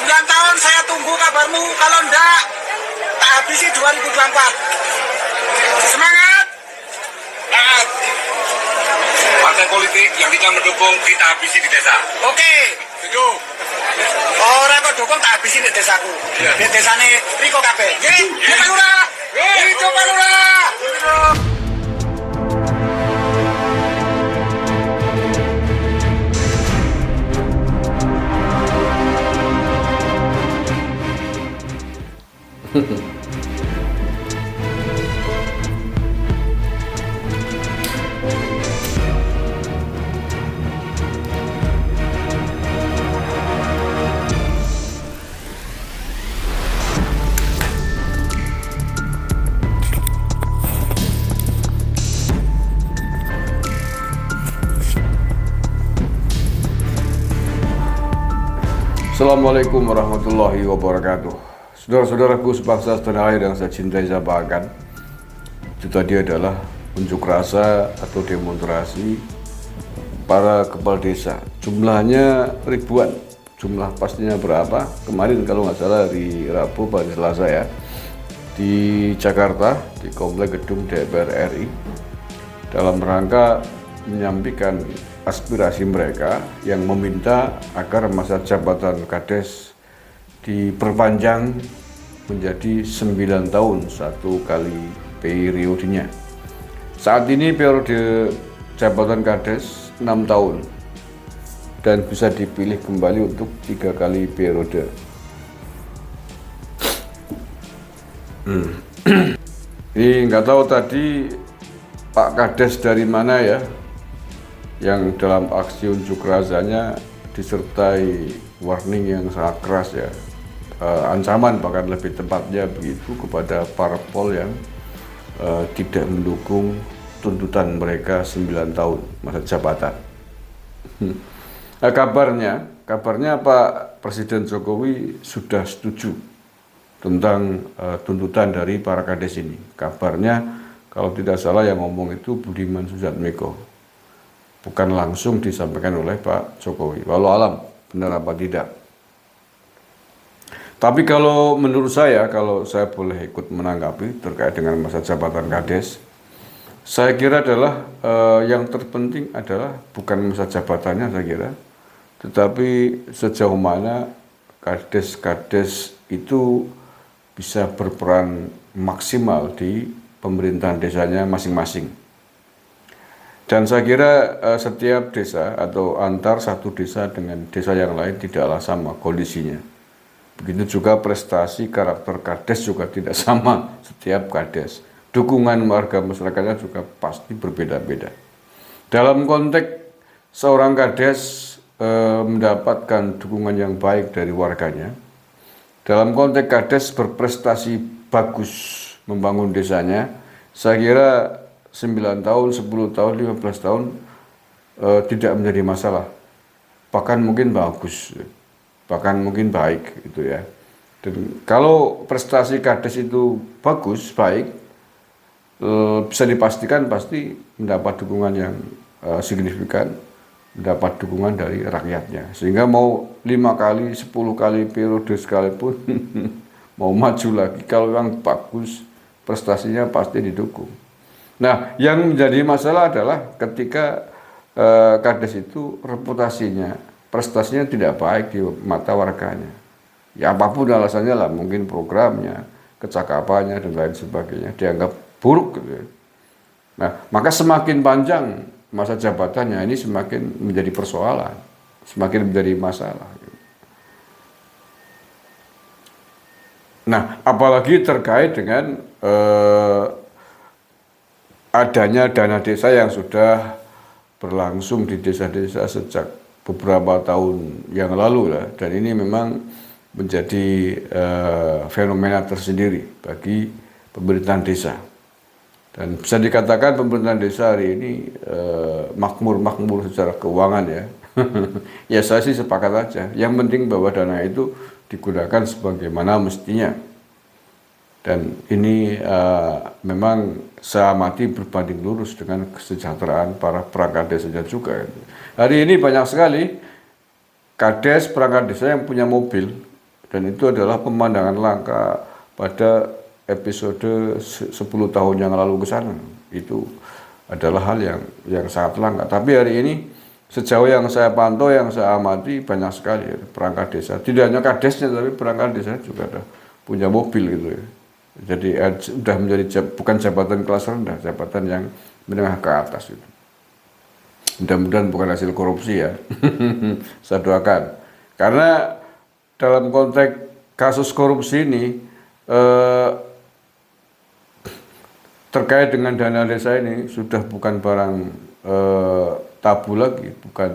9 tahun saya tunggu kabarmu, kalau enggak tak habisi 2024. Semangat! Semangat! Partai politik yang tidak mendukung kita habisi di desa. Oke. Setuju. Orang kok dukung tak habisi di desaku. Di desane Riko kabeh. Nggih, Pak Lurah. Hidup Pak Lurah. Assalamualaikum warahmatullahi wabarakatuh. Saudara-saudaraku sebangsa setanah air yang saya cintai, saya banggakan. Itu tadi adalah unjuk rasa atau demonstrasi para kepala desa. Jumlahnya ribuan. Jumlah pastinya berapa? Kemarin kalau nggak salah di Rabu pada Selasa ya, di Jakarta, di Komplek Gedung DPR RI, dalam rangka menyampaikan aspirasi mereka yang meminta agar masa jabatan Kades diperpanjang menjadi 9 tahun satu kali periodenya. Saat ini periode jabatan Kades 6 tahun dan bisa dipilih kembali untuk 3 kali periode. Ini nggak tahu tadi Pak Kades dari mana ya, yang dalam aksi unjuk rasanya disertai warning yang sangat keras ya, ancaman bahkan lebih tepatnya begitu kepada parpol yang tidak mendukung tuntutan mereka 9 tahun masa jabatan. Nah, kabarnya Pak Presiden Jokowi sudah setuju tentang tuntutan dari para Kades ini. Kabarnya kalau tidak salah yang ngomong itu Budiman Sujatmiko. Bukan langsung disampaikan oleh Pak Jokowi. Walau alam, benar apa tidak. Tapi kalau menurut saya, kalau saya boleh ikut menanggapi terkait dengan masa jabatan Kades, saya kira adalah yang terpenting adalah bukan masa jabatannya saya kira, tetapi sejauh mana Kades-Kades itu bisa berperan maksimal di pemerintahan desanya masing-masing. Dan saya kira setiap desa atau antar satu desa dengan desa yang lain tidaklah sama kondisinya. Begitu juga prestasi karakter Kades juga tidak sama setiap Kades. Dukungan warga masyarakatnya juga pasti berbeda-beda. Dalam konteks seorang Kades mendapatkan dukungan yang baik dari warganya, dalam konteks Kades berprestasi bagus membangun desanya, saya kira 9 tahun, 10 tahun, 15 tahun tidak menjadi masalah. Bahkan mungkin bagus, bahkan mungkin baik gitu ya. Dan kalau prestasi Kades itu bagus, baik, bisa dipastikan pasti mendapat dukungan yang signifikan, mendapat dukungan dari rakyatnya. Sehingga mau 5 kali, 10 kali periode sekalipun mau maju lagi, kalau yang bagus, prestasinya pasti didukung. Nah, yang menjadi masalah adalah ketika Kades itu reputasinya, prestasinya tidak baik di mata warganya. Ya apapun alasannya lah, mungkin programnya, kecakapannya dan lain sebagainya dianggap buruk gitu ya. Nah, maka semakin panjang masa jabatannya ini semakin menjadi persoalan, semakin menjadi masalah. Nah, apalagi terkait dengan adanya dana desa yang sudah berlangsung di desa-desa sejak beberapa tahun yang lalu lah, dan ini memang menjadi fenomena tersendiri bagi pemerintahan desa. Dan bisa dikatakan pemerintahan desa hari ini makmur secara keuangan ya. Ya saya sih sepakat aja. Yang penting bahwa dana itu digunakan sebagaimana mestinya. Dan ini memang saya amati berbanding lurus dengan kesejahteraan para perangkat desanya juga. Hari ini banyak sekali kades perangkat desa yang punya mobil Dan itu adalah pemandangan langka pada episode 10 tahun yang lalu ke sana. Itu adalah hal yang sangat langka. Tapi hari ini sejauh yang saya pantau, yang saya amati, banyak sekali ya, perangkat desa. Tidak hanya kadesnya, tapi perangkat desa juga ada punya mobil gitu ya. Jadi sudah menjadi bukan jabatan kelas rendah, jabatan yang menengah ke atas itu. Mudah-mudahan bukan hasil korupsi ya. Saya doakan. Karena dalam konteks kasus korupsi ini terkait dengan dana desa ini sudah bukan barang tabu lagi, bukan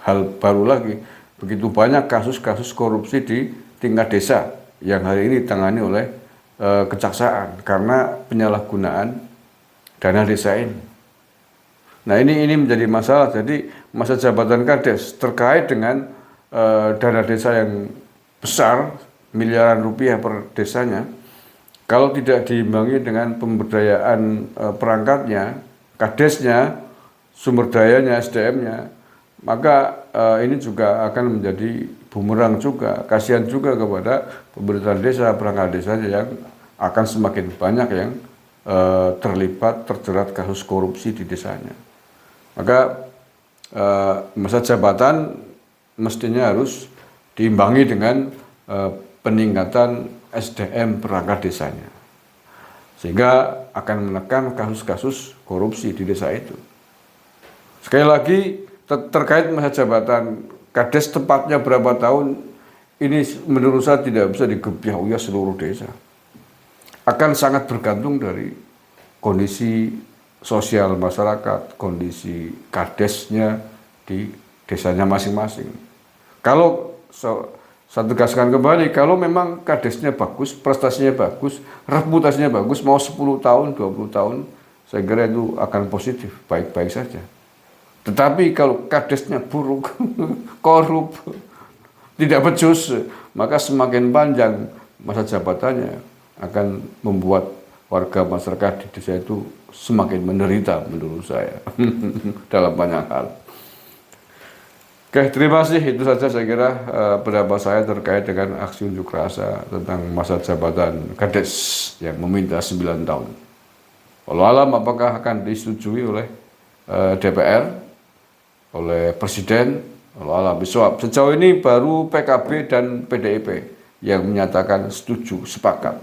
hal baru lagi. Begitu banyak kasus-kasus korupsi di tingkat desa yang hari ini ditangani oleh kejaksaan karena penyalahgunaan dana desa ini. Nah ini menjadi masalah. Jadi masa jabatan Kades terkait dengan dana desa yang besar, miliaran rupiah per desanya, kalau tidak diimbangi dengan pemberdayaan perangkatnya, kadesnya, sumber dayanya, SDM-nya, maka ini juga akan menjadi bumerang juga. Kasihan juga kepada pemerintahan desa, perangkat desanya yang akan semakin banyak yang terlibat, terjerat kasus korupsi di desanya. Maka masa jabatan mestinya harus diimbangi dengan peningkatan SDM perangkat desanya, sehingga akan menekan kasus-kasus korupsi di desa itu. Sekali lagi terkait masa jabatan Kades tepatnya berapa tahun, ini menurut saya tidak bisa digebyah-uyah seluruh desa. Akan sangat bergantung dari kondisi sosial masyarakat, kondisi kadesnya di desanya masing-masing. Kalau saya tegaskan kembali, kalau memang kadesnya bagus, prestasinya bagus, reputasinya bagus, mau 10 tahun, 20 tahun, saya kira itu akan positif, baik-baik saja. Tetapi kalau kadesnya buruk, korup, tidak becus, maka semakin panjang masa jabatannya akan membuat warga masyarakat di desa itu semakin menderita menurut saya dalam banyak hal. Oke, terima kasih. Itu saja saya kira pendapat saya terkait dengan aksi unjuk rasa tentang masa jabatan Kades yang meminta 9 tahun. Walau alam apakah akan disetujui oleh DPR, oleh Presiden, walau alam bisawab. Sejauh ini baru PKB dan PDIP yang menyatakan setuju, sepakat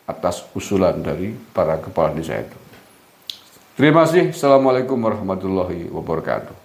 atas usulan dari para kepala desa itu. Terima kasih. Assalamualaikum warahmatullahi wabarakatuh.